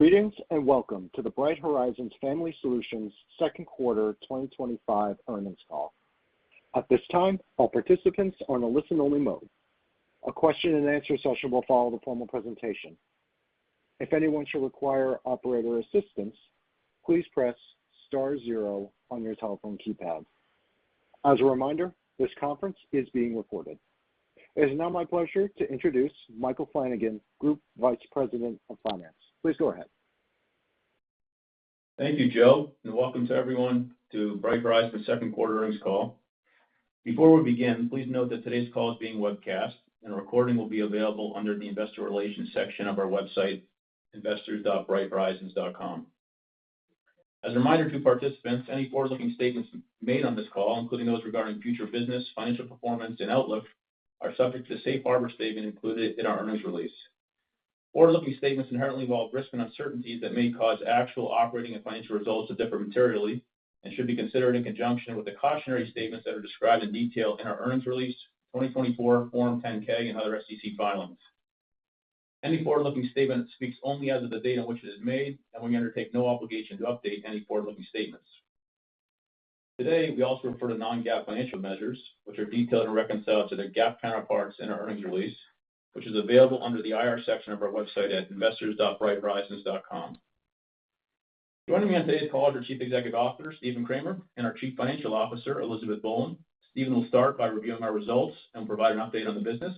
Greetings and welcome to the Bright Horizons Family Solutions second quarter 2025 earnings call. At this time, all participants are in a listen-only mode. A question-and-answer session will follow the formal presentation. If anyone should require operator assistance, please press star zero on your telephone keypad. As a reminder, this conference is being recorded. It is now my pleasure to introduce Michael Flanagan, Group Vice President of Finance. Please go ahead. Thank you, Joe, and welcome to everyone to Bright Horizons second quarter earnings call. Before we begin, please note that today's call is being webcast, and a recording will be available under the Investor Relations section of our website, investors.brighthorizons.com. As a reminder to participants, any forward-looking statements made on this call, including those regarding future business, financial performance, and outlook, are subject to the safe harbor statement included in our earnings release. Forward-looking statements inherently involve risks and uncertainties that may cause actual operating and financial results to differ materially and should be considered in conjunction with the cautionary statements that are described in detail in our earnings release, 2024 Form 10-K, and other SEC filings. Any forward-looking statement speaks only as of the date on which it is made, and we undertake no obligation to update any forward-looking statements. Today, we also refer to non-GAAP financial measures, which are detailed and reconciled to their GAAP counterparts in our earnings release, which is available under the IR section of our website at investors.brighthorizons.com. Joining me on today's call is our Chief Executive Officer, Stephen Kramer, and our Chief Financial Officer, Elizabeth Boland. Stephen will start by reviewing our results and provide an update on the business.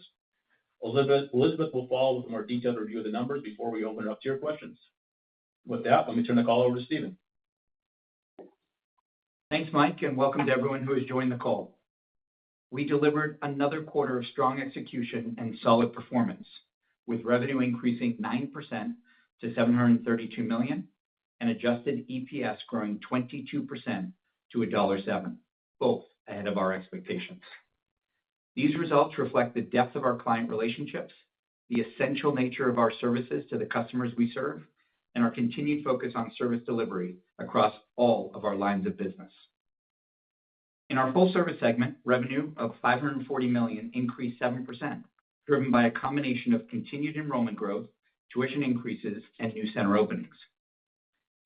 Elizabeth will follow with a more detailed review of the numbers before we open it up to your questions. With that, let me turn the call over to Stephen. Thanks, Mike, and welcome to everyone who has joined the call. We delivered another quarter of strong execution and solid performance, with revenue increasing 9% to $732 million and adjusted EPS growing 22% to $1.07, both ahead of our expectations. These results reflect the depth of our client relationships, the essential nature of our services to the customers we serve, and our continued focus on service delivery across all of our lines of business. In our full-service segment, revenue of $540 million increased 7%, driven by a combination of continued enrollment growth, tuition increases, and new center openings.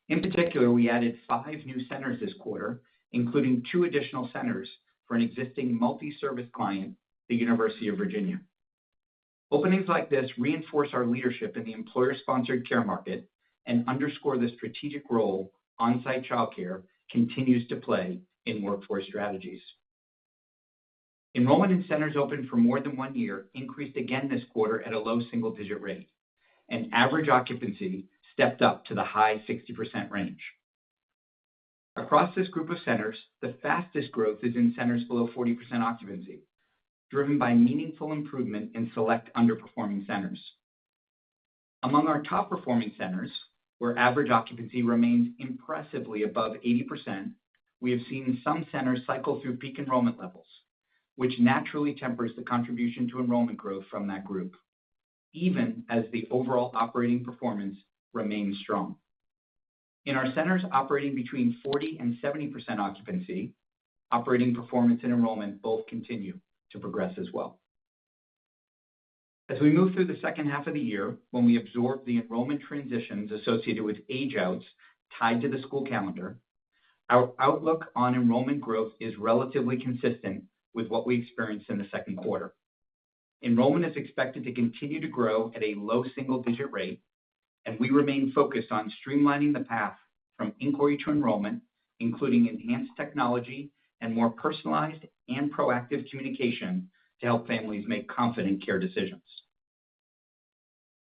In particular, we added 5 new centers this quarter, including 2 additional centers for an existing multi-service client, the University of Virginia. Openings like this reinforce our leadership in the employer-sponsored care market and underscore the strategic role on-site childcare continues to play in workforce strategies. Enrollment in centers open for more than 1 year increased again this quarter at a low single-digit rate, and average occupancy stepped up to the high 60% range. Across this group of centers, the fastest growth is in centers below 40% occupancy, driven by meaningful improvement in select underperforming centers. Among our top-performing centers, where average occupancy remains impressively above 80%, we have seen some centers cycle through peak enrollment levels, which naturally tempers the contribution to enrollment growth from that group, even as the overall operating performance remains strong. In our centers operating between 40% and 70% occupancy, operating performance and enrollment both continue to progress as well. As we move through the second half of the year, when we absorb the enrollment transitions associated with age-outs tied to the school calendar, our outlook on enrollment growth is relatively consistent with what we experienced in the second quarter. Enrollment is expected to continue to grow at a low single-digit rate, and we remain focused on streamlining the path from inquiry to enrollment, including enhanced technology and more personalized and proactive communication to help families make confident care decisions.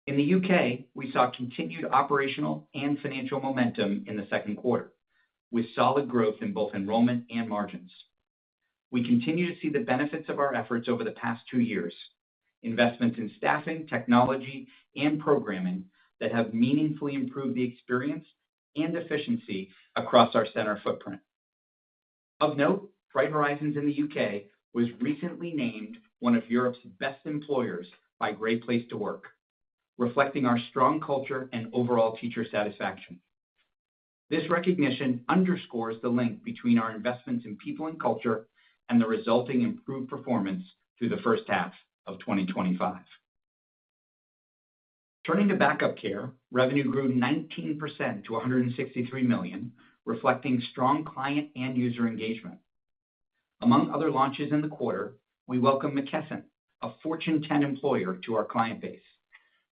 In the UK, we saw continued operational and financial momentum in the second quarter, with solid growth in both enrollment and margins. We continue to see the benefits of our efforts over the past 2 years, investments in staffing, technology, and programming that have meaningfully improved the experience and efficiency across our center footprint. Of note, Bright Horizons in the UK was recently named one of Europe's best employers by Great Place to Work, reflecting our strong culture and overall teacher satisfaction. This recognition underscores the link between our investments in people and culture and the resulting improved performance through the first half of 2025. Turning to backup care, revenue grew 19% to $163 million, reflecting strong client and user engagement. Among other launches in the quarter, we welcome McKesson, a Fortune 10 employer, to our client base,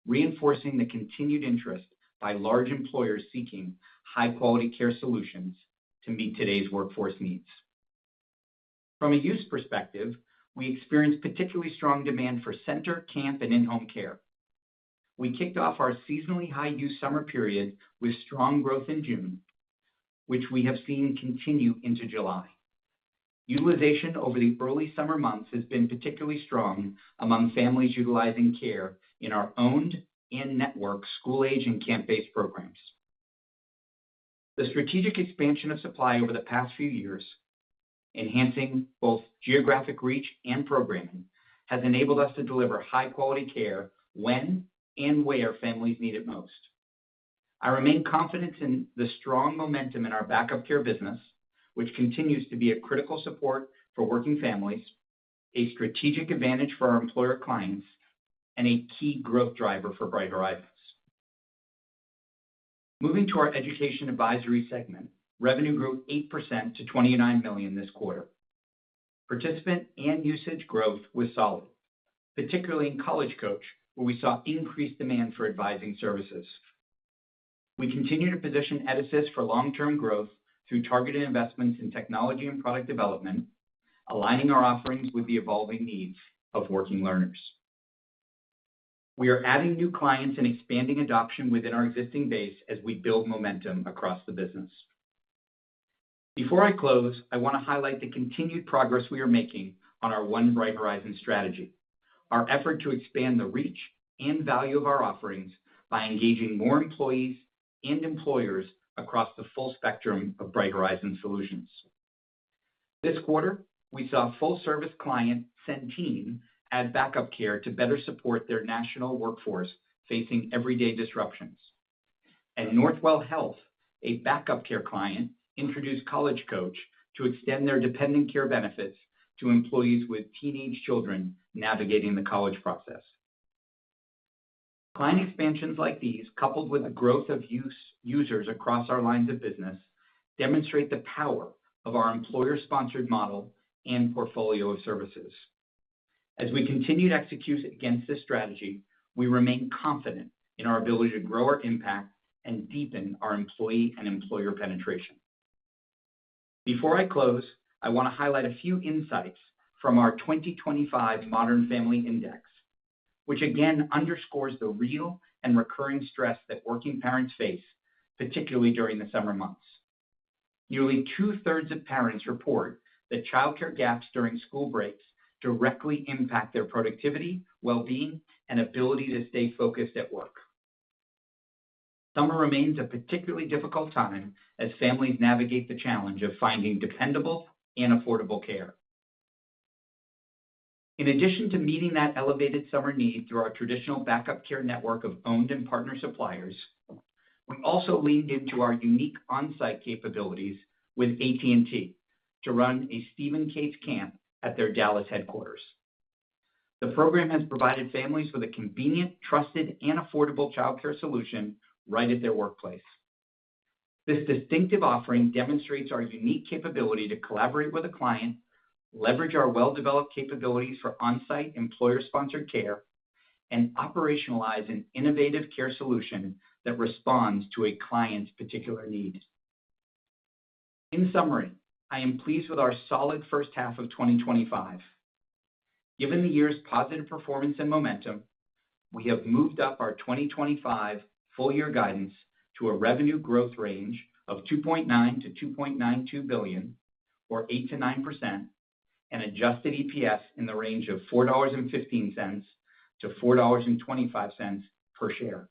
reinforcing the continued interest by large employers seeking high-quality care solutions to meet today's workforce needs. From a use perspective, we experienced particularly strong demand for center, camp, and in-home care. We kicked off our seasonally high-use summer period with strong growth in June, which we have seen continue into July. Utilization over the early summer months has been particularly strong among families utilizing care in our owned and network school-age and camp-based programs. The strategic expansion of supply over the past few years, enhancing both geographic reach and programming, has enabled us to deliver high-quality care when and where families need it most. I remain confident in the strong momentum in our backup care business, which continues to be a critical support for working families, a strategic advantage for our employer clients, and a key growth driver for Bright Horizons. Moving to our education advisory segment, revenue grew 8% to $29 million this quarter. Participant and usage growth was solid, particularly in College Coach, where we saw increased demand for advising services. We continue to position Edasys for long-term growth through targeted investments in technology and product development, aligning our offerings with the evolving needs of working learners. We are adding new clients and expanding adoption within our existing base as we build momentum across the business. Before I close, I want to highlight the continued progress we are making on our One Bright Horizons strategy, our effort to expand the reach and value of our offerings by engaging more employees and employers across the full spectrum of Bright Horizons solutions. This quarter, we saw full-service client Centene add backup care to better support their national workforce facing everyday disruptions. And Northwell Health, a backup care client, introduced College Coach to extend their dependent care benefits to employees with teenage children navigating the college process. Client expansions like these, coupled with the growth of users across our lines of business, demonstrate the power of our employer-sponsored model and portfolio of services. As we continue to execute against this strategy, we remain confident in our ability to grow our impact and deepen our employee and employer penetration. Before I close, I want to highlight a few insights from our 2025 Modern Family Index, which again underscores the real and recurring stress that working parents face, particularly during the summer months. Nearly 2/3 of parents report that childcare gaps during school breaks directly impact their productivity, well-being, and ability to stay focused at work. Summer remains a particularly difficult time as families navigate the challenge of finding dependable and affordable care. In addition to meeting that elevated summer need through our traditional backup care network of owned and partner suppliers, we also leaned into our unique on-site capabilities with AT&T to run a Stephen Cates camp at their Dallas headquarters. The program has provided families with a convenient, trusted, and affordable childcare solution right at their workplace. This distinctive offering demonstrates our unique capability to collaborate with a client, leverage our well-developed capabilities for on-site employer-sponsored care, and operationalize an innovative care solution that responds to a client's particular need. In summary, I am pleased with our solid first half of 2025. Given the year's positive performance and momentum, we have moved up our 2025 full-year guidance to a revenue growth range of $2.9 to $2.92 billion, or 8 to 9%, and adjusted EPS in the range of $4.15 to $4.25 per share.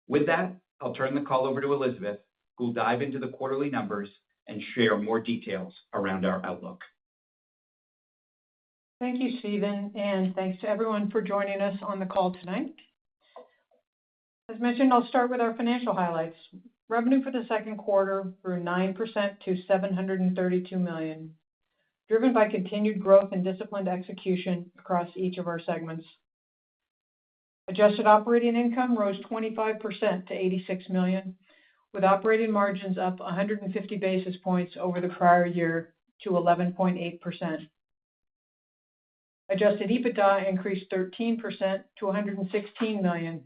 With that, I'll turn the call over to Elizabeth, who will dive into the quarterly numbers and share more details around our outlook. Thank you, Stephen, and thanks to everyone for joining us on the call tonight. As mentioned, I'll start with our financial highlights. Revenue for the second quarter grew 9% to $732 million, driven by continued growth and disciplined execution across each of our segments. Adjusted operating income rose 25% to $86 million, with operating margins up 150 basis points over the prior year to 11.8%. Adjusted EBITDA increased 13% to $116 million,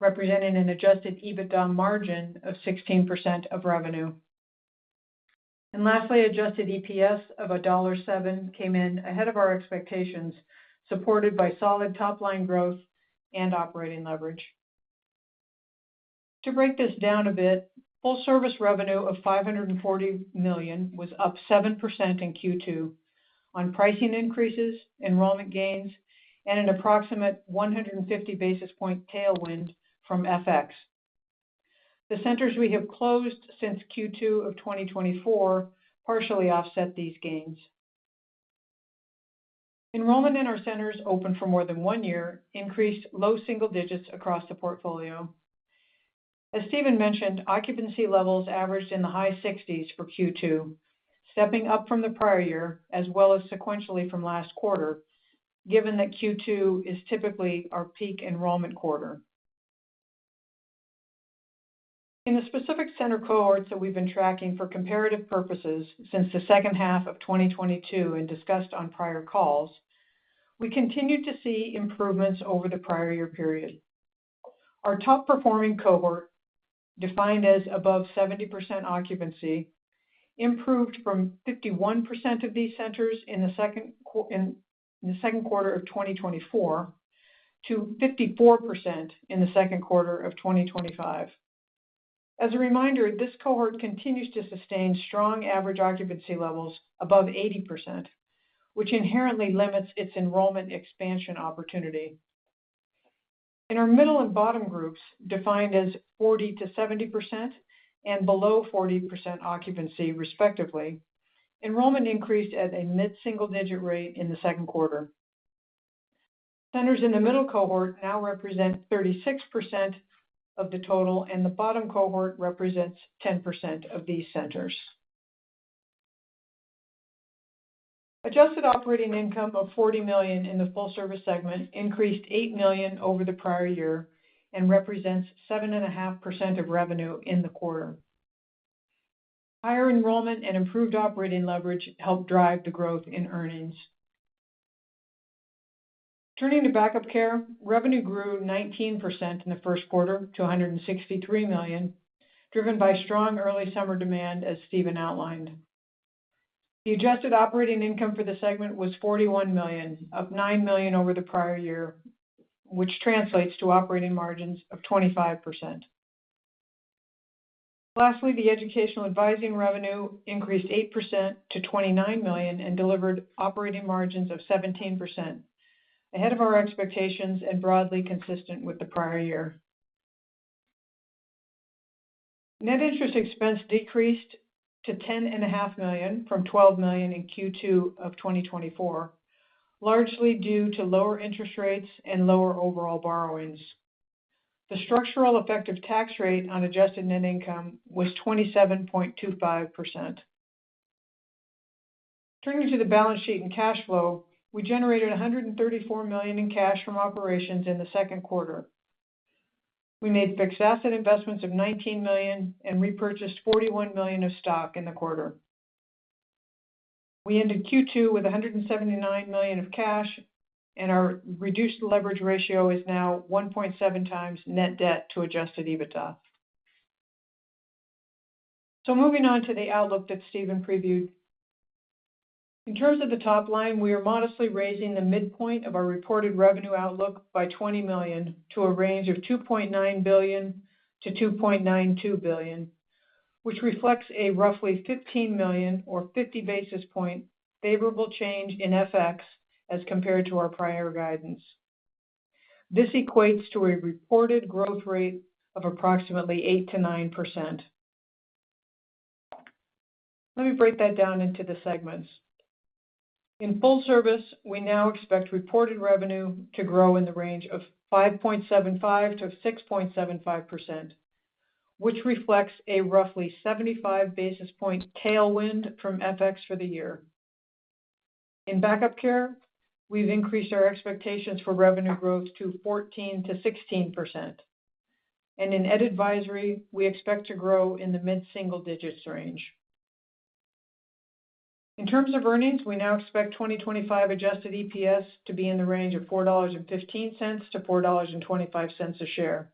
representing an adjusted EBITDA margin of 16% of revenue. And lastly, adjusted EPS of $1.07 came in ahead of our expectations, supported by solid top-line growth and operating leverage. To break this down a bit, full-service revenue of $540 million was up 7% in Q2 on pricing increases, enrollment gains, and an approximate 150 basis point tailwind from FX. The centers we have closed since Q2 of 2024 partially offset these gains. Enrollment in our centers open for more than 1 year increased low single digits across the portfolio. As Stephen mentioned, occupancy levels averaged in the high 60s for Q2, stepping up from the prior year as well as sequentially from last quarter, given that Q2 is typically our peak enrollment quarter. In the specific center cohorts that we've been tracking for comparative purposes since the second half of 2022 and discussed on prior calls, we continued to see improvements over the prior year period. Our top performing cohort, defined as above 70% occupancy, improved from 51% of these centers in the second quarter of 2024 to 54% in the second quarter of 2025. As a reminder, this cohort continues to sustain strong average occupancy levels above 80%, which inherently limits its enrollment expansion opportunity. In our middle and bottom groups, defined as 40 to 70% and below 40% occupancy, respectively, enrollment increased at a mid-single-digit rate in the second quarter. Centers in the middle cohort now represent 36% of the total, and the bottom cohort represents 10% of these centers. Adjusted operating income of $40 million in the full-service segment increased $8 million over the prior year and represents 7.5% of revenue in the quarter. Higher enrollment and improved operating leverage helped drive the growth in earnings. Turning to backup care, revenue grew 19% in the first quarter to $163 million, driven by strong early summer demand, as Stephen outlined. The adjusted operating income for the segment was $41 million, up $9 million over the prior year, which translates to operating margins of 25%. Lastly, the educational advising revenue increased 8% to $29 million and delivered operating margins of 17%, ahead of our expectations and broadly consistent with the prior year. Net interest expense decreased to $10.5 million from $12 million in Q2 of 2024, largely due to lower interest rates and lower overall borrowings. The structural effective tax rate on adjusted net income was 27.25%. Turning to the balance sheet and cash flow, we generated $134 million in cash from operations in the second quarter. We made fixed asset investments of $19 million and repurchased $41 million of stock in the quarter. We ended Q2 with $179 million of cash, and our reduced leverage ratio is now 1.7 times net debt to adjusted EBITDA. So moving on to the outlook that Stephen previewed. In terms of the top line, we are modestly raising the midpoint of our reported revenue outlook by $20 million to a range of $2.9 billion to $2.92 billion, which reflects a roughly $15 million or 50 basis point favorable change in FX as compared to our prior guidance. This equates to a reported growth rate of approximately 8 to 9%. Let me break that down into the segments. In full service, we now expect reported revenue to grow in the range of 5.75 to 6.75%, which reflects a roughly 75 basis point tailwind from FX for the year. In backup care, we've increased our expectations for revenue growth to 14 to 16%. And in Ed Advisory, we expect to grow in the mid-single digits range. In terms of earnings, we now expect 2025 adjusted EPS to be in the range of $4.15 to $4.25 a share.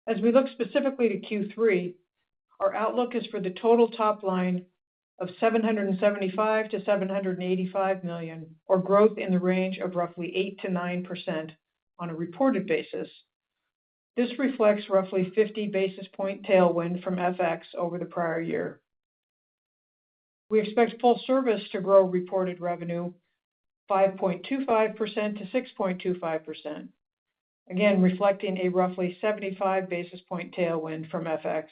As we look specifically to Q3, our outlook is for the total top line of $775 to $785 million, or growth in the range of roughly 8 to 9% on a reported basis. This reflects roughly 50 basis point tailwind from FX over the prior year. We expect full service to grow reported revenue 5.25% to 6.25%, again reflecting a roughly 75 basis point tailwind from FX.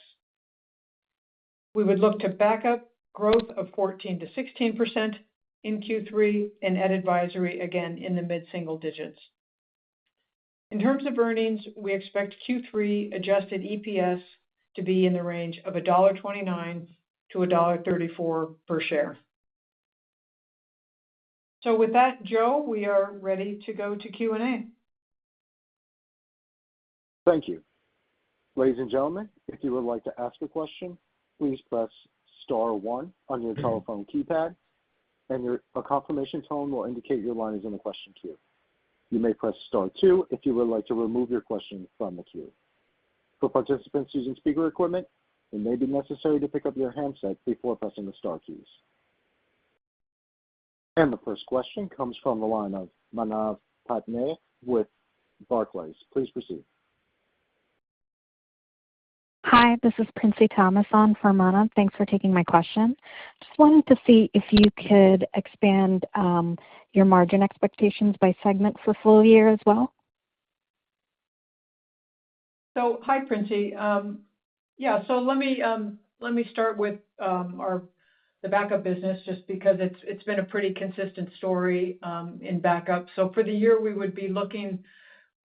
We would look to backup growth of 14 to 16% in Q3 and Ed Advisory again in the mid-single digits. In terms of earnings, we expect Q3 adjusted EPS to be in the range of $1.29 to $1.34 per share. So with that, Joe, we are ready to go to Q&A. Thank you. Ladies and gentlemen, if you would like to ask a question, please press star one on your telephone keypad, and a confirmation tone will indicate your line is in the question queue. You may press star two if you would like to remove your question from the queue. For participants using speaker equipment, it may be necessary to pick up your handset before pressing the star keys. And the first question comes from the line of Manav Patnaik with Barclays. Please proceed. Hi, this is Princey Thomas on for Manav. Thanks for taking my question. Just wanted to see if you could expand your margin expectations by segment for full year as well. So, hi, Princey. So let me start with the backup business, just because it's been a pretty consistent story in backup. So for the year, we would be looking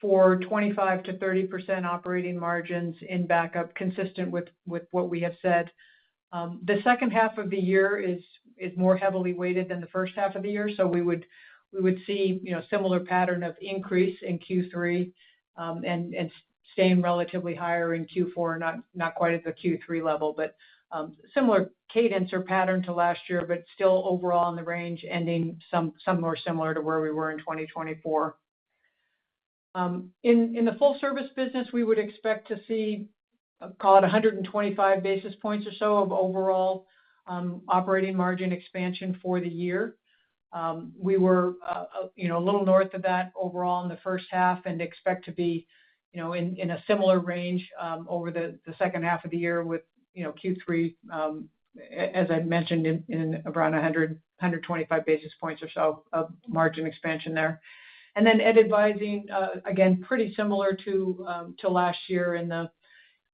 for 25 to 30% operating margins in backup, consistent with what we have said. The second half of the year is more heavily weighted than the first half of the year, so we would see similar pattern of increase in Q3 and staying relatively higher in Q4, not quite at the Q3 level, but similar cadence or pattern to last year, but still overall in the range, ending some more similar to where we were in 2024. In the full service business, we would expect to see, call it 125 basis points or so of overall operating margin expansion for the year. We were a little north of that overall in the first half, and expect to be in a similar range over the second half of the year, with Q3, as I mentioned, in around 125 basis points or so of margin expansion there. And then Ed Advising, again, pretty similar to last year in the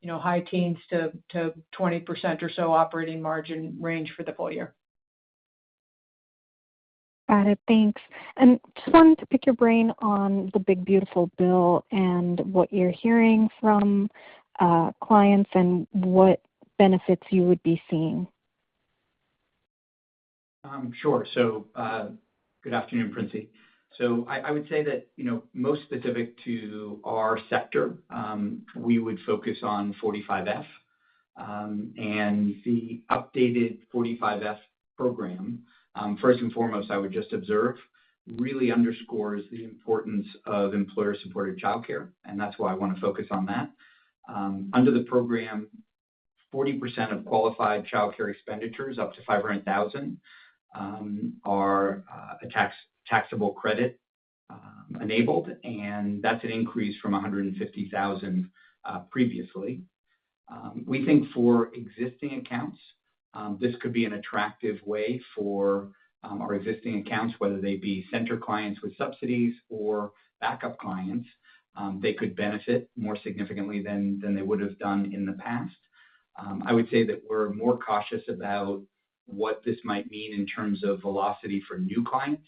high teens to 20% or so operating margin range for the full year. Got it. Thanks. And just wanted to pick your brain on the Big Beautiful Bill and what you're hearing from clients and what benefits you would be seeing. Sure. So good afternoon, Princey. So I would say that, most specific to our sector, we would focus on 45F, and the updated 45F program. First and foremost, I would just observe, really underscores the importance of employer-supported childcare, and that's why I want to focus on that. Under the program, 40% of qualified childcare expenditures up to $500,000 are a taxable credit enabled, and that's an increase from $150,000 previously. We think for existing accounts, this could be an attractive way for our existing accounts, whether they be center clients with subsidies or backup clients. They could benefit more significantly than they would have done in the past. I would say that we're more cautious about what this might mean in terms of velocity for new clients,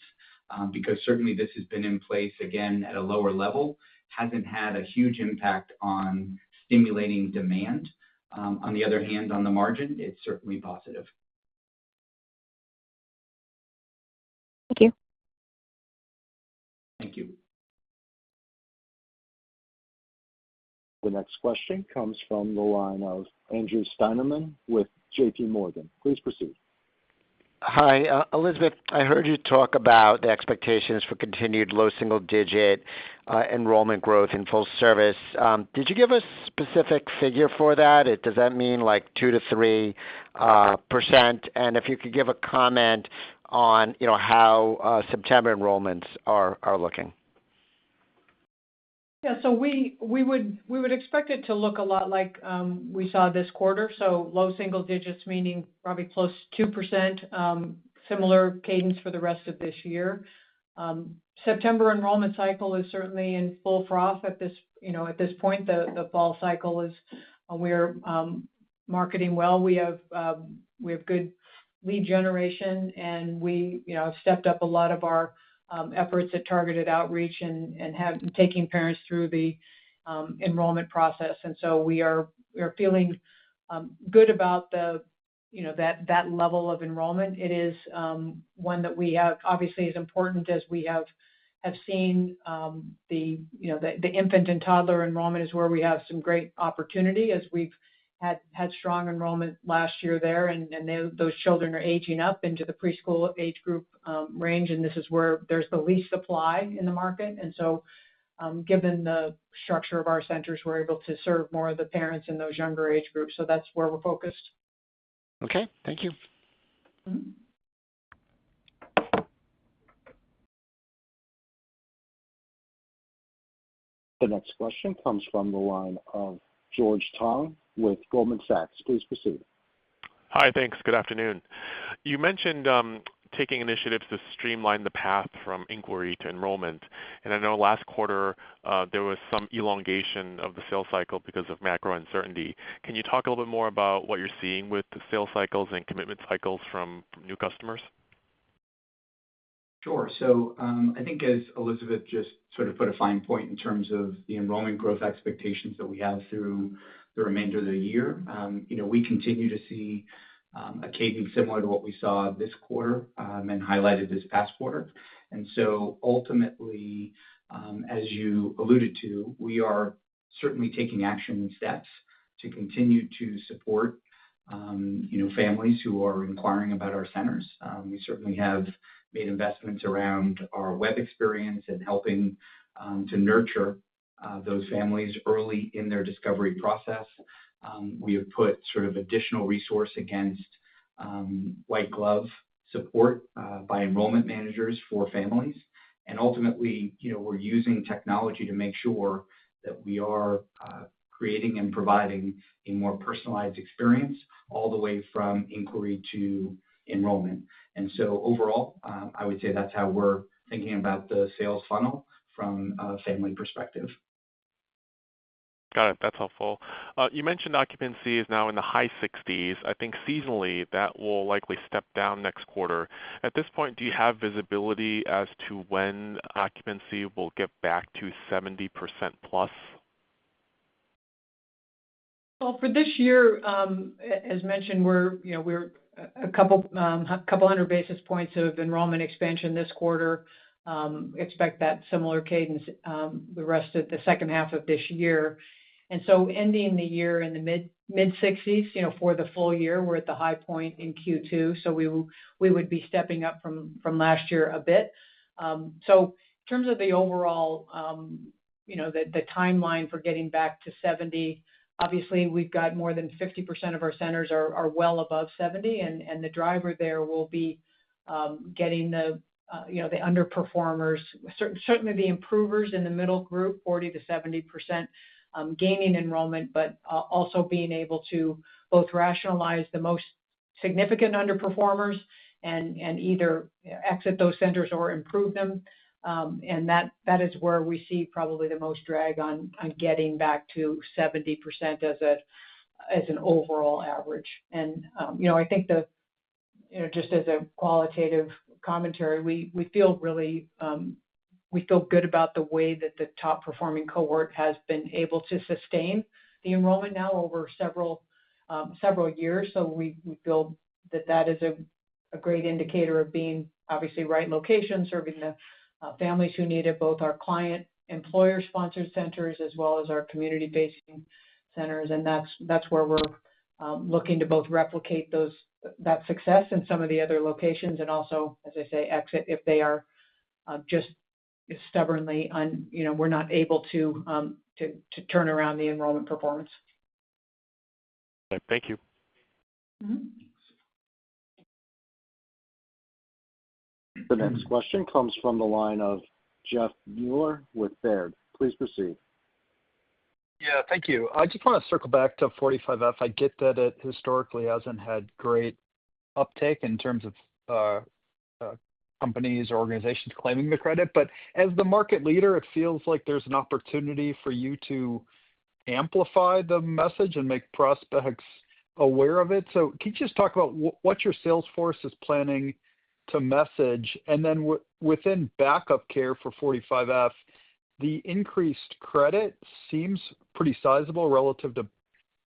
because certainly this has been in place, again, at a lower level, hasn't had a huge impact on stimulating demand. On the other hand, on the margin, it's certainly positive. Thank you. Thank you. The next question comes from the line of Andrew Steinerman with JP Morgan. Please proceed. Hi, Elizabeth. I heard you talk about the expectations for continued low single-digit enrollment growth in full service. Did you give a specific figure for that? Does that mean like 2 to 3%? And if you could give a comment on, how September enrollments are looking. Yeah, so we would expect it to look a lot like we saw this quarter. So low single digits, meaning probably close to 2%. Similar cadence for the rest of this year. September enrollment cycle is certainly in full froth at this point. The fall cycle is we're marketing well. We have good lead generation, and we have stepped up a lot of our efforts at targeted outreach and have taking parents through the enrollment process. And so we are feeling good about that level of enrollment. It is one that we have obviously as important as we have seen the infant and toddler enrollment is where we have some great opportunity as we've had strong enrollment last year there, and those children are aging up into the preschool age group range, and this is where there's the least supply in the market. And so given the structure of our centers, we're able to serve more of the parents in those younger age groups. So that's where we're focused. Okay, thank you. Mm-hmm. The next question comes from the line of George Tong with Goldman Sachs. Please proceed. Hi, thanks. Good afternoon. You mentioned taking initiatives to streamline the path from inquiry to enrollment. And I know last quarter there was some elongation of the sales cycle because of macro uncertainty. Can you talk a little bit more about what you're seeing with the sales cycles and commitment cycles from new customers? Sure. So I think as Elizabeth just sort of put a fine point in terms of the enrollment growth expectations that we have through the remainder of the year, we continue to see a cadence similar to what we saw this quarter and highlighted this past quarter. And so ultimately, as you alluded to, we are certainly taking action and steps to continue to support families who are inquiring about our centers. We certainly have made investments around our web experience and helping to nurture those families early in their discovery process. We have put sort of additional resource against white glove support by enrollment managers for families. And ultimately, we're using technology to make sure that we are creating and providing a more personalized experience all the way from inquiry to enrollment. And so overall, I would say that's how we're thinking about the sales funnel from a family perspective. Got it. That's helpful. You mentioned occupancy is now in the high 60s. I think seasonally that will likely step down next quarter. At this point, do you have visibility as to when occupancy will get back to 70% plus? Well, for this year, as mentioned, we're a couple hundred basis points of enrollment expansion this quarter. Expect that similar cadence the rest of the second half of this year. And so ending the year in the mid 60s, for the full year, we're at the high point in Q2. So we would be stepping up from last year a bit. So in terms of the overall, the timeline for getting back to 70, obviously we've got more than 50% of our centers are well above 70, and the driver there will be getting the underperformers, certainly the improvers in the middle group, 40 to 70%. Gaining enrollment, but also being able to both rationalize the most significant underperformers and either exit those centers or improve them. And that is where we see probably the most drag on getting back to 70% as an overall average. And I think just as a qualitative commentary, we feel really we feel good about the way that the top performing cohort has been able to sustain the enrollment now over several years. So we feel that is a great indicator of being obviously right location, serving families who need it, both our client employer-sponsored centers as well as our community-facing centers, and that's where we're looking to both replicate that success in some of the other locations, and also, as I say, exit if they are just stubbornly we're not able to turn around the enrollment performance. Thank you. Mm-hmm. The next question comes from the line of Jeff Mueller with Baird. Please proceed. Yeah, thank you. I just want to circle back to 45F. I get that it historically hasn't had great uptake in terms of companies or organizations claiming the credit, but as the market leader, it feels like there's an opportunity for you to amplify the message and make prospects aware of it. So can you just talk about what your sales force is planning to message? And then within backup care for 45F, the increased credit seems pretty sizable relative to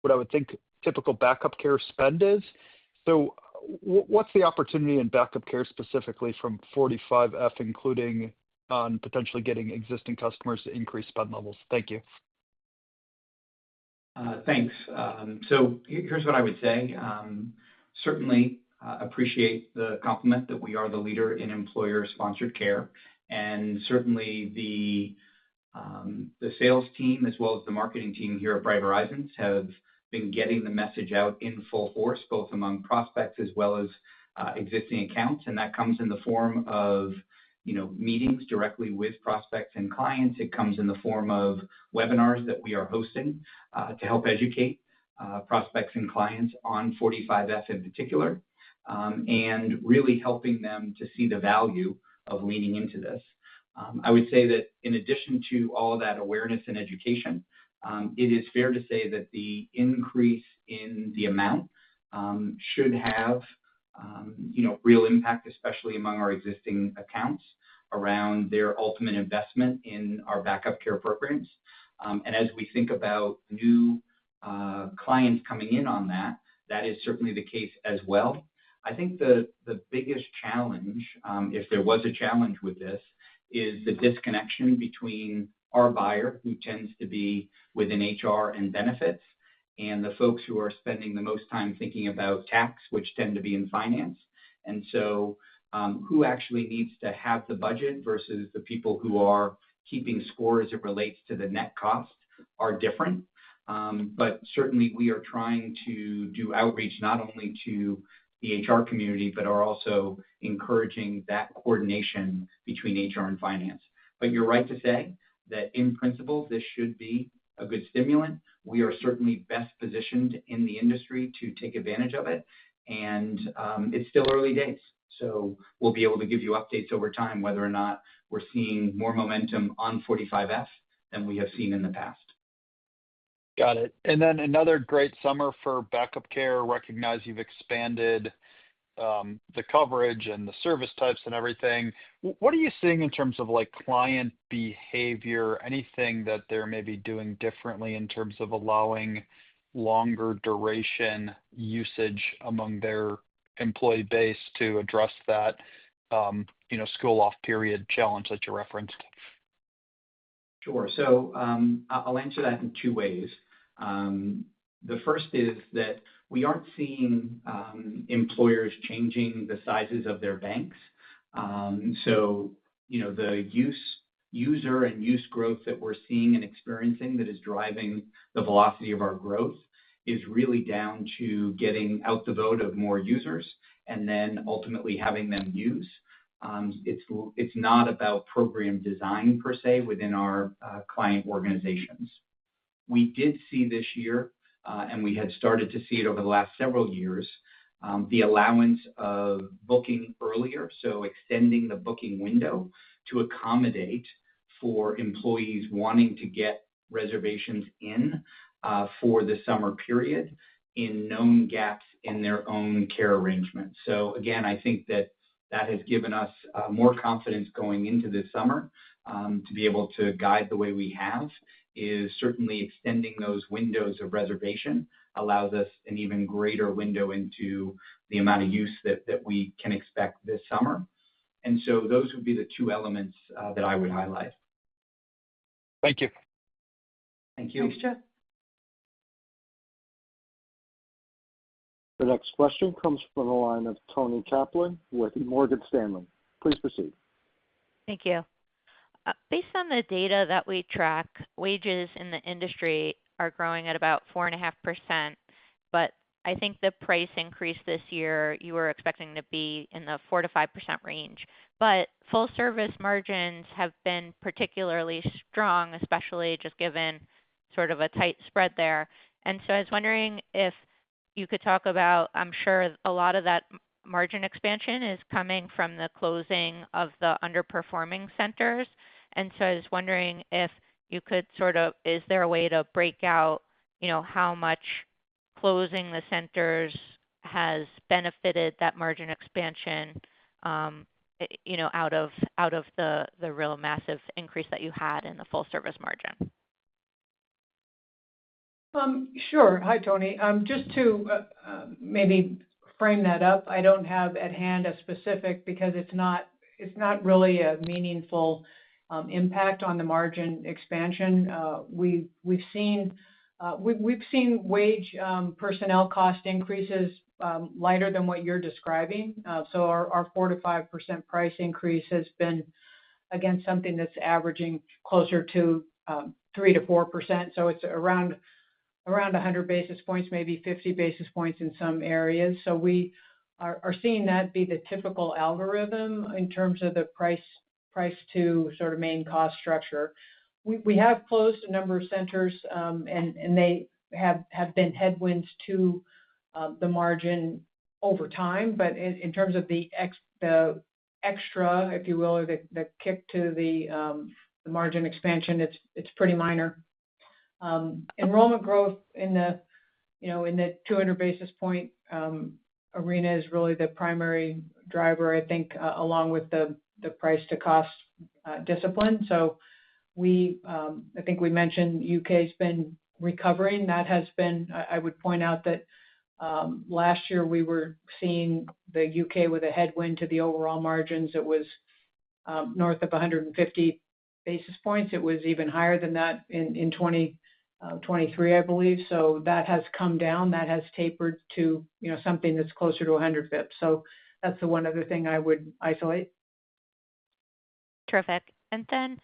what I would think typical backup care spend is. So what's the opportunity in backup care specifically from 45F, including on potentially getting existing customers to increase spend levels? Thank you. Thanks. So here's what I would say. Certainly appreciate the compliment that we are the leader in employer-sponsored care, and certainly the sales team as well as the marketing team here at Bright Horizons have been getting the message out in full force, both among prospects as well as existing accounts, and that comes in the form of meetings directly with prospects and clients. It comes in the form of webinars that we are hosting to help educate prospects and clients on 45F in particular, and really helping them to see the value of leaning into this. I would say that in addition to all of that awareness and education, it is fair to say that the increase in the amount should have real impact, especially among our existing accounts, around their ultimate investment in our backup care programs. And as we think about new clients coming in on that, that is certainly the case as well. I think the biggest challenge, if there was a challenge with this, is the disconnection between our buyer, who tends to be within HR and benefits, and the folks who are spending the most time thinking about tax, which tend to be in finance. And so who actually needs to have the budget versus the people who are keeping score as it relates to the net cost are different. But certainly we are trying to do outreach not only to the HR community, but are also encouraging that coordination between HR and finance. But you're right to say that in principle, this should be a good stimulant. We are certainly best positioned in the industry to take advantage of it. And it's still early days. So we'll be able to give you updates over time, whether or not we're seeing more momentum on 45F than we have seen in the past. Got it. And then another great summer for backup care. Recognize you've expanded the coverage and the service types and everything. What are you seeing in terms of client behavior? Anything that they're maybe doing differently in terms of allowing longer duration usage among their employee base to address that school off period challenge that you referenced? Sure. So I'll answer that in two ways. The first is that we aren't seeing employers changing the sizes of their banks. So the user and use growth that we're seeing and experiencing that is driving the velocity of our growth is really down to getting out the vote of more users and then ultimately having them use. It's not about program design per se within our client organizations. We did see this year, and we had started to see it over the last several years, the allowance of booking earlier, so extending the booking window to accommodate for employees wanting to get reservations in for the summer period in known gaps in their own care arrangements. So again, I think that has given us more confidence going into this summer to be able to guide the way we have, is certainly extending those windows of reservation allows us an even greater window into the amount of use that we can expect this summer. And so those would be the two elements that I would highlight. Thank you. Thank you. Thanks, Jeff. The next question comes from the line of Toni Kaplan with Morgan Stanley. Please proceed. Thank you. Based on the data that we track, wages in the industry are growing at about 4.5%, but I think the price increase this year you were expecting to be in the 4 to 5% range. But full service margins have been particularly strong, especially just given sort of a tight spread there. And so I was wondering if you could talk about, I'm sure a lot of that margin expansion is coming from the closing of the underperforming centers. And so I was wondering if you could is there a way to break out, how much closing the centers has benefited that margin expansion, out of the real massive increase that you had in the full service margin? Sure. Hi, Tony. Just to maybe frame that up, I don't have at hand a specific because it's not really a meaningful impact on the margin expansion. We've seen wage personnel cost increases lighter than what you're describing. So our 4 to 5% price increase has been against something that's averaging closer to 3 to 4%. So it's around 100 basis points, maybe 50 basis points in some areas. So we are seeing that be the typical algorithm in terms of the price to sort of main cost structure. We have closed a number of centers, and they have been headwinds to the margin over time. But in terms of the extra, if you will, or the kick to the margin expansion, it's pretty minor. Enrollment growth in the 200 basis point arena is really the primary driver, I think, along with the price to cost discipline. So I think we mentioned UK's been recovering. That has been, I would point out that last year we were seeing the UK with a headwind to the overall margins. It was north of 150 basis points. It was even higher than that in 2023, I believe. So that has come down. That has tapered to something that's closer to 100 basis points. So that's the one other thing I would isolate. Terrific. And then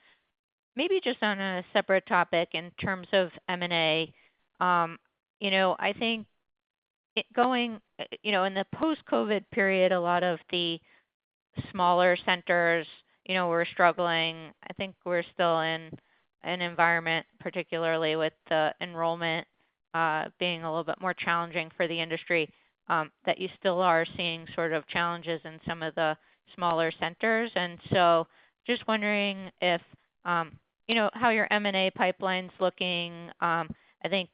maybe just on a separate topic in terms of M&A, I think in the post-COVID period, a lot of the smaller centers, were struggling. I think we're still in an environment, particularly with the enrollment being a little bit more challenging for the industry, that you still are seeing sort of challenges in some of the smaller centers. And so just wondering if, how your M&A pipeline's looking. I think,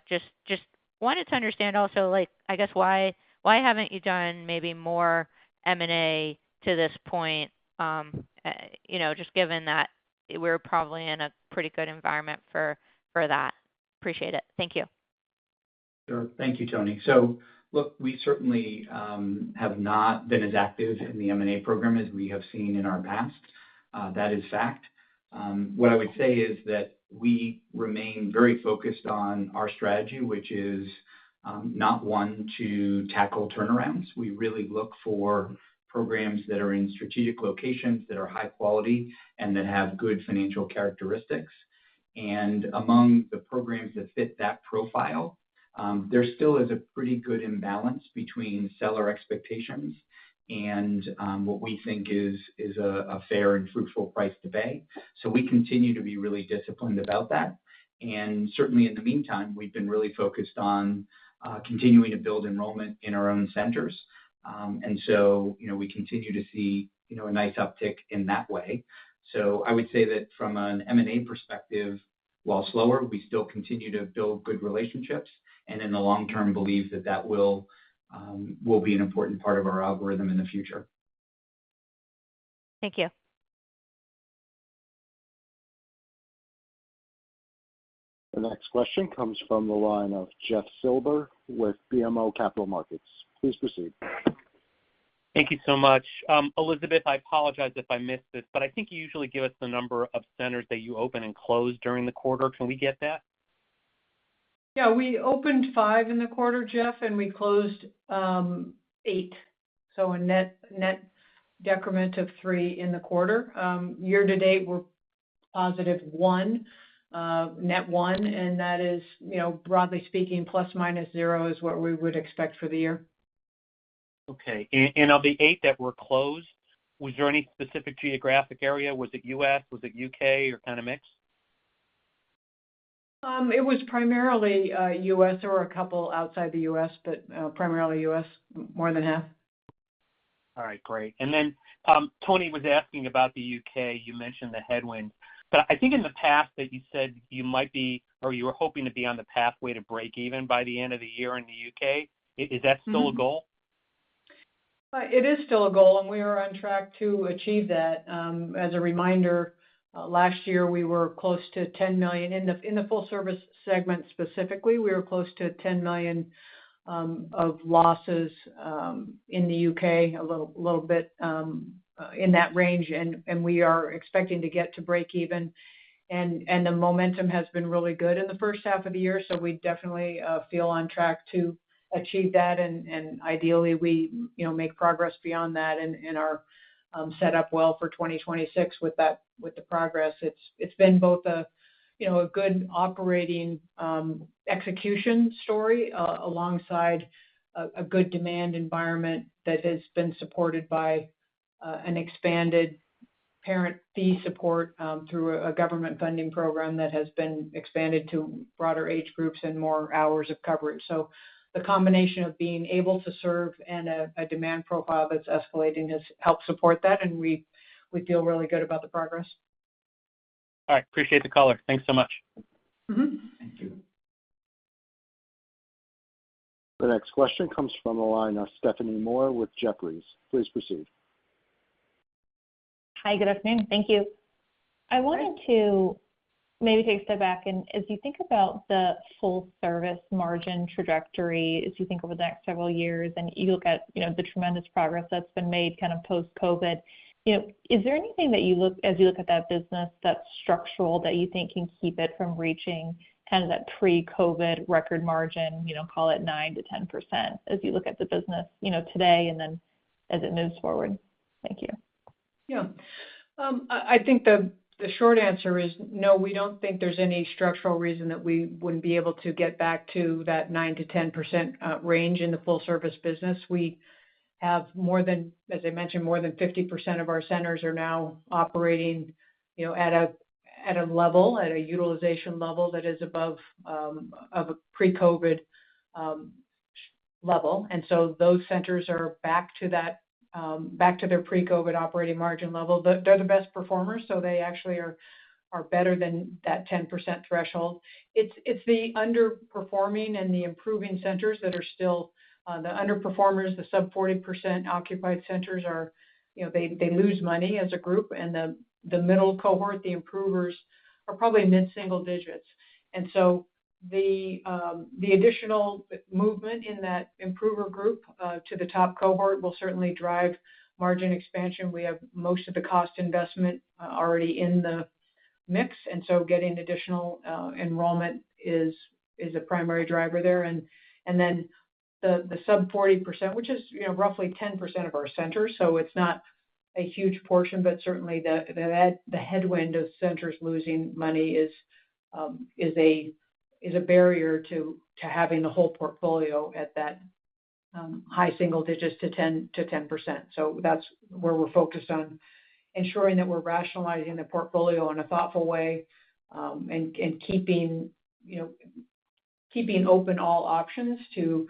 just wanted to understand also, I guess, why haven't you done maybe more M&A to this point, just given that we're probably in a pretty good environment for that. Appreciate it. Thank you. Sure. Thank you, Tony. So, look, we certainly have not been as active in the M&A program as we have seen in our past. That is fact. What I would say is that we remain very focused on our strategy, which is not one to tackle turnarounds. We really look for programs that are in strategic locations, that are high quality, and that have good financial characteristics. And among the programs that fit that profile, there still is a pretty good imbalance between seller expectations and what we think is a fair and fruitful price to pay. So we continue to be really disciplined about that. And certainly in the meantime, we've been really focused on continuing to build enrollment in our own centers. And so, we continue to see, a nice uptick in that way. So I would say that from an M&A perspective, while slower, we still continue to build good relationships, and in the long term believe that will be an important part of our algorithm in the future. Thank you. The next question comes from the line of Jeff Silber with BMO Capital Markets. Please proceed. Thank you so much. Elizabeth, I apologize if I missed this, but I think you usually give us the number of centers that you open and close during the quarter. Can we get that? Yeah, we opened 5 in the quarter, Jeff, and we closed 8. So a net decrement of 3 in the quarter. Year to date, we're positive 1, net 1, and that is, broadly speaking, plus minus 0 is what we would expect for the year. Okay. And of the 8 that were closed, was there any specific geographic area? Was it U.S., was it U.K., or kind of mixed? It was primarily U.S. There were a couple outside the U.S., but primarily U.S., more than half. All right, great. And then Tony was asking about the U.K. You mentioned the headwinds. But I think in the past that you said you might be, or you were hoping to be on the pathway to break even by the end of the year in the U.K. Is that still a goal? It is still a goal, and we are on track to achieve that. As a reminder, last year we were close to $10 million in the full service segment specifically. We were close to $10 million of losses in the UK, a little bit in that range, and we are expecting to get to break even. And the momentum has been really good in the first half of the year, so we definitely feel on track to achieve that, and ideally we make progress beyond that and are set up well for 2026 with the progress. It's been both a good operating execution story alongside a good demand environment that has been supported by an expanded parent fee support through a government funding program that has been expanded to broader age groups and more hours of coverage. So the combination of being able to serve and a demand profile that's escalating has helped support that, and we feel really good about the progress. All right, appreciate the color. Thanks so much. Mm-hmm. Thank you. The next question comes from the line of Stephanie Moore with Jefferies. Please proceed. Hi, good afternoon. Thank you. I wanted to maybe take a step back, and as you think about the full service margin trajectory, as you think over the next several years, and you look at the tremendous progress that's been made kind of post COVID, is there anything that as you look at that business that's structural that you think can keep it from reaching kind of that pre-COVID record margin, call it 9 to 10% as you look at the business, today and then as it moves forward? Thank you. Yeah. I think the short answer is no, we don't think there's any structural reason that we wouldn't be able to get back to that 9 to 10% range in the full service business. We have as I mentioned, more than 50% of our centers are now operating, at a utilization level that is above of a pre-COVID level, and so those centers are back to their pre-COVID operating margin level. They're the best performers, so they actually are better than that 10% threshold. It's the underperforming and the improving centers that are still the underperformers. The sub 40% occupied centers are, they lose money as a group, and the middle cohort, the improvers, are probably mid-single digits. And so the additional movement in that improver group to the top cohort will certainly drive margin expansion. We have most of the cost investment already in the mix, and so getting additional enrollment is a primary driver there. And then the sub 40%, which is roughly 10% of our centers, so it's not a huge portion, but certainly the headwind of centers losing money is a barrier to having the whole portfolio at that high single digits to 10%. So that's where we're focused on ensuring that we're rationalizing the portfolio in a thoughtful way, and keeping open all options to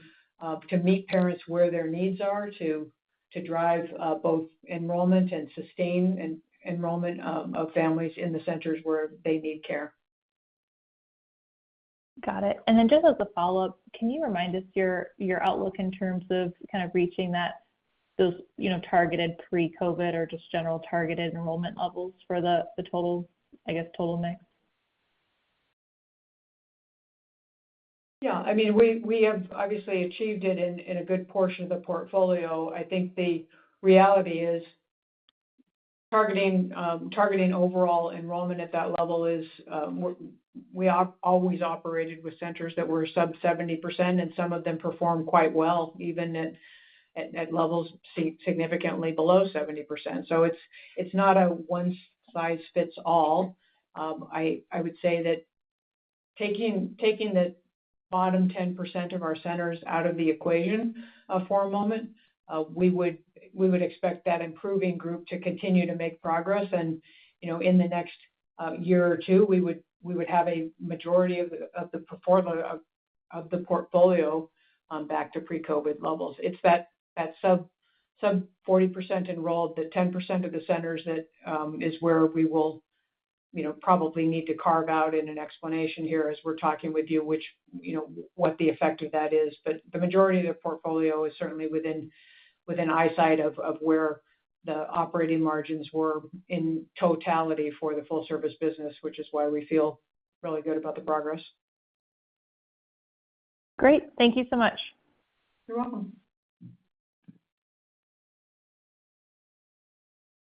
meet parents where their needs are, to drive both enrollment and sustain enrollment of families in the centers where they need care. Got it. And then just as a follow-up, can you remind us your outlook in terms of kind of reaching those targeted pre-COVID or just general targeted enrollment levels for the total mix? Yeah, I mean, we have obviously achieved it in a good portion of the portfolio. I think the reality is targeting overall enrollment at that level is we always operated with centers that were sub 70%, and some of them perform quite well, even at levels significantly below 70%. So it's not a one size fits all. I would say that taking the bottom 10% of our centers out of the equation for a moment, we would expect that improving group to continue to make progress, and in the next year or two, we would have a majority of the portfolio back to pre-COVID levels. It's that sub 40% enrolled, the 10% of the centers that is where we will probably need to carve out in an explanation here as we're talking with you, which what the effect of that is. But the majority of the portfolio is certainly within eyesight of where the operating margins were in totality for the full service business, which is why we feel really good about the progress. Great. Thank you so much. You're welcome.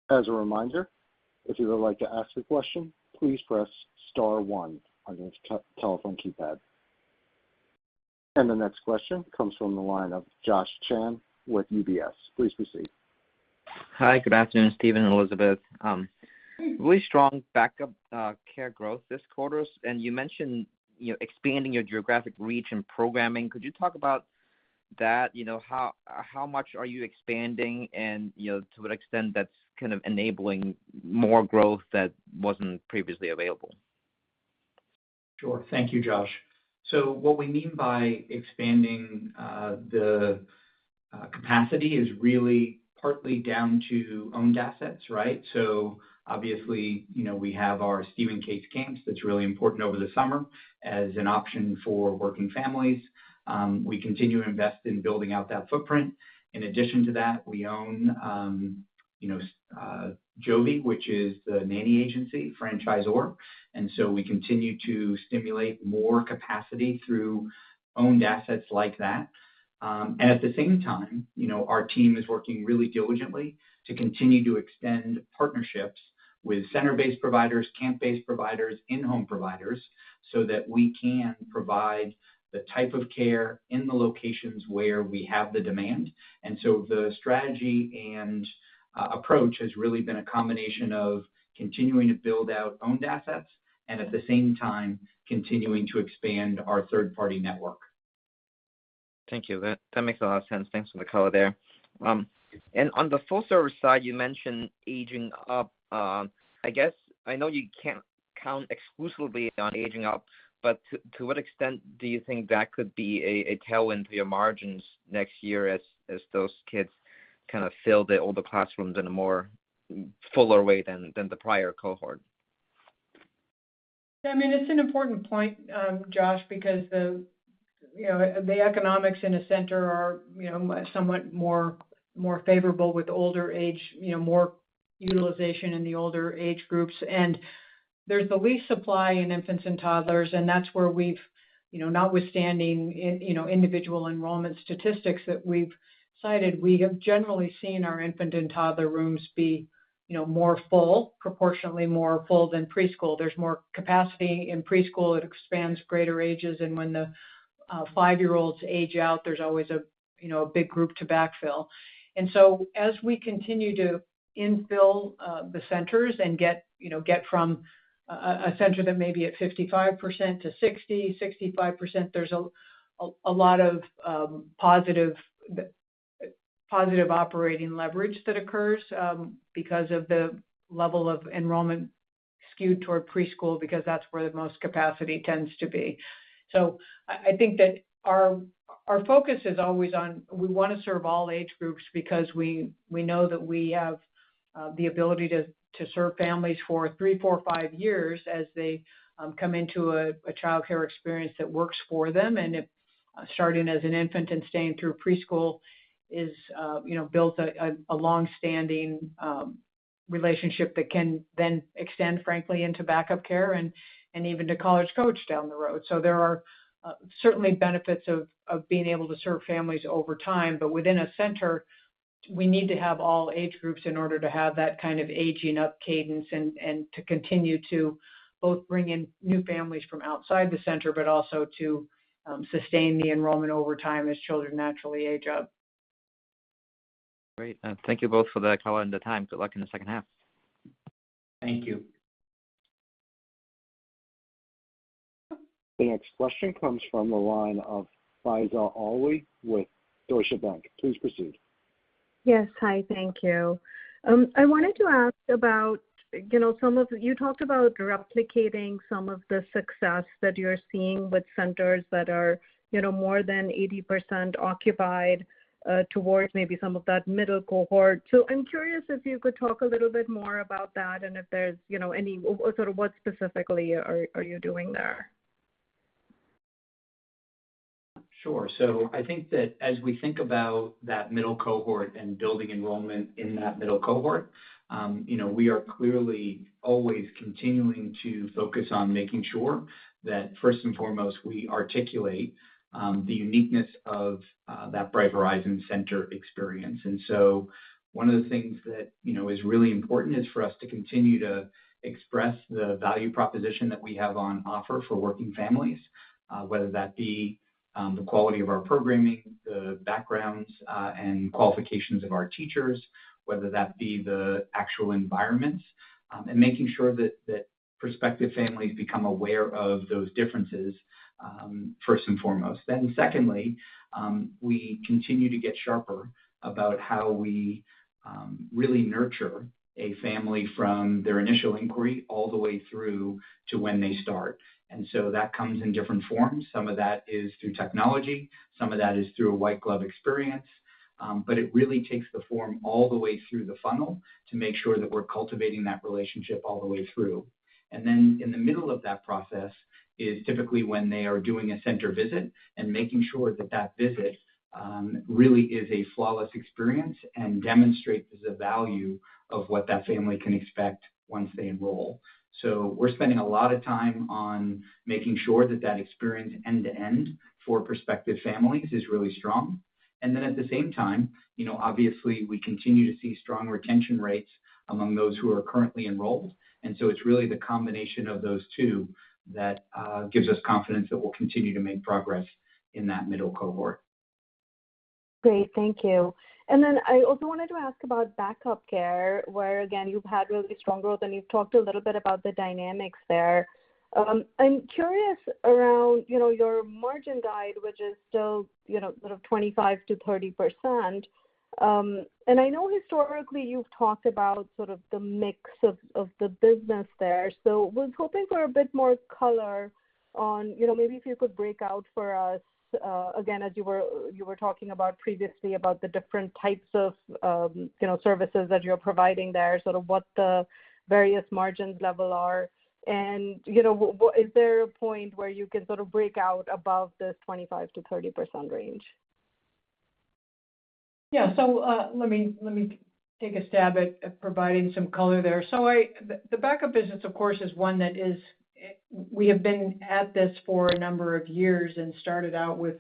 As a reminder, if you would like to ask a question, please press star one on your telephone keypad. And the next question comes from the line of Josh Chan with UBS. Please proceed. Hi, good afternoon, Stephen and Elizabeth. Really strong backup care growth this quarter, and you mentioned expanding your geographic reach and programming. Could you talk about that? How much are you expanding, and to what extent that's kind of enabling more growth that wasn't previously available? Sure. Thank you, Josh. So what we mean by expanding the capacity is really partly down to owned assets, right? So obviously, we have our Steve & Kate's camps that's really important over the summer as an option for working families. We continue to invest in building out that footprint. In addition to that, we own, Jovi, which is the nanny agency franchisor. And so we continue to stimulate more capacity through owned assets like that. And at the same time, our team is working really diligently to continue to extend partnerships with center-based providers, camp-based providers, in-home providers, so that we can provide the type of care in the locations where we have the demand. And so the strategy and approach has really been a combination of continuing to build out owned assets and at the same time continuing to expand our third-party network. Thank you. That makes a lot of sense. Thanks for the color there. And on the full service side, you mentioned aging up. I guess I know you can't count exclusively on aging up, but to what extent do you think that could be a tailwind to your margins next year as those kids kind of fill the older classrooms in a more fuller way than the prior cohort? I mean, it's an important point, Josh, because the economics in a center are, somewhat more favorable with older age, more utilization in the older age groups. And there's the least supply in infants and toddlers, and that's where we've, notwithstanding, individual enrollment statistics that we've cited, we have generally seen our infant and toddler rooms be, more full, proportionately more full than preschool. There's more capacity in preschool. It expands greater ages, and when the 5-year-olds age out, there's always a big group to backfill. And so as we continue to infill the centers and get from a center that may be at 55% to 60, 65%, there's a lot of positive operating leverage that occurs because of the level of enrollment skewed toward preschool, because that's where the most capacity tends to be. So I think that our focus is always on, we want to serve all age groups because we know that we have the ability to serve families for 3, 4, 5 years as they come into a child care experience that works for them. And if starting as an infant and staying through preschool is, built a long-standing relationship that can then extend, frankly, into backup care and even to college coach down the road. So there are certainly benefits of being able to serve families over time, but within a center, we need to have all age groups in order to have that kind of aging up cadence and to continue to both bring in new families from outside the center, but also to sustain the enrollment over time as children naturally age up. Great. Thank you both for the color and the time. Good luck in the second half. Thank you. The next question comes from the line of Faiza Alwy with Deutsche Bank. Please proceed. Yes. Hi. Thank you. I wanted to ask about, you talked about replicating some of the success that you're seeing with centers that are, more than 80% occupied towards maybe some of that middle cohort. So I'm curious if you could talk a little bit more about that and if there's, any sort of what specifically are you doing there? Sure. So I think that as we think about that middle cohort and building enrollment in that middle cohort, we are clearly always continuing to focus on making sure that first and foremost, we articulate the uniqueness of that Bright Horizons Center experience. And so one of the things that, is really important is for us to continue to express the value proposition that we have on offer for working families, whether that be the quality of our programming, the backgrounds and qualifications of our teachers, whether that be the actual environments, and making sure that prospective families become aware of those differences, first and foremost. Then secondly, we continue to get sharper about how we really nurture a family from their initial inquiry all the way through to when they start. And so that comes in different forms. Some of that is through technology. Some of that is through a white glove experience. But it really takes the form all the way through the funnel to make sure that we're cultivating that relationship all the way through. And then in the middle of that process is typically when they are doing a center visit and making sure that that visit really is a flawless experience and demonstrates the value of what that family can expect once they enroll. So we're spending a lot of time on making sure that that experience end-to-end for prospective families is really strong. And then at the same time, obviously we continue to see strong retention rates among those who are currently enrolled. And so it's really the combination of those two that gives us confidence that we'll continue to make progress in that middle cohort. Great, thank you. And then I also wanted to ask about backup care, where again, you've had really strong growth and you've talked a little bit about the dynamics there. I'm curious around, your margin guide, which is still, sort of 25 to 30%. And I know historically you've talked about sort of the mix of the business there. So was hoping for a bit more color on, maybe if you could break out for us, again, as you were talking about previously about the different types of, services that you're providing there, sort of what the various margins level are. And, is there a point where you can sort of break out above this 25 to 30% range? Yeah, so let me take a stab at providing some color there. So the backup business, of course, is one that we have been at this for a number of years and started out with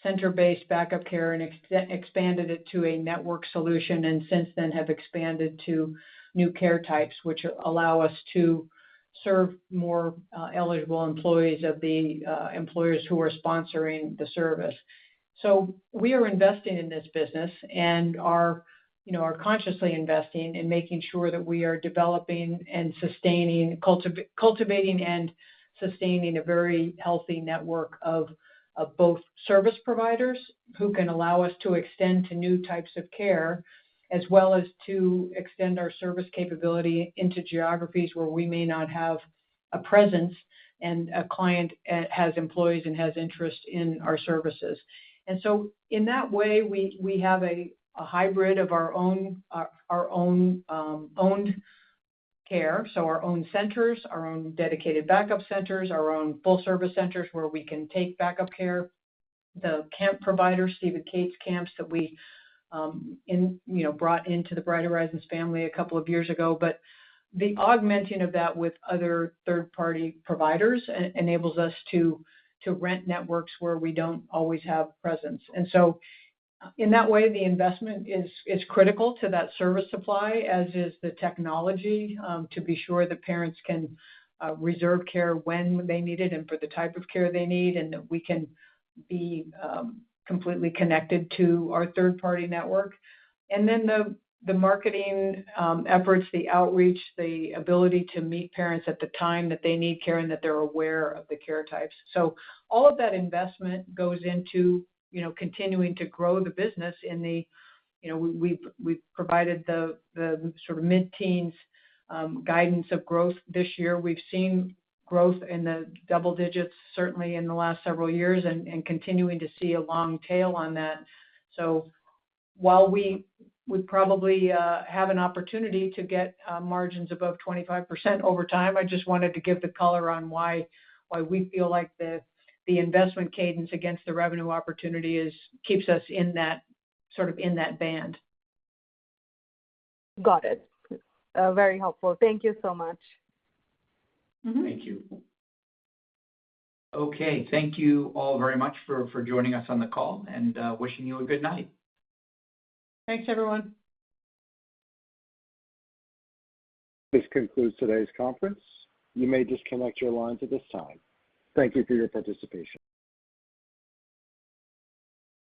center-based backup care and expanded it to a network solution, and since then have expanded to new care types, which allow us to serve more eligible employees of the employers who are sponsoring the service. So we are investing in this business and are consciously investing in making sure that we are developing and sustaining, cultivating and sustaining a very healthy network of both service providers who can allow us to extend to new types of care, as well as to extend our service capability into geographies where we may not have a presence and a client has employees and has interest in our services. And so in that way, we have a hybrid of our own owned care, so our own centers, our own dedicated backup centers, our own full service centers where we can take backup care, the camp providers, Stephen Cates camps that we brought into the Bright Horizons family a couple of years ago, but the augmenting of that with other third-party providers enables us to rent networks where we don't always have presence. And so In that way, the investment is critical to that service supply, as is the technology, to be sure that parents can reserve care when they need it and for the type of care they need, and that we can be completely connected to our third-party network. And then the marketing efforts, the outreach, the ability to meet parents at the time that they need care and that they're aware of the care types. So all of that investment goes into, continuing to grow the business in the, we've provided the sort of mid-teens guidance of growth this year. We've seen growth in the double digits, certainly in the last several years, and continuing to see a long tail on that. So while we would probably have an opportunity to get margins above 25% over time, I just wanted to give the color on why we feel like the investment cadence against the revenue opportunity keeps us in that band. Got it. Very helpful. Thank you so much. Mm-hmm. Thank you. Okay, thank you all very much for joining us on the call, and wishing you a good night. Thanks, everyone. This concludes today's conference. You may disconnect your lines at this time. Thank you for your participation.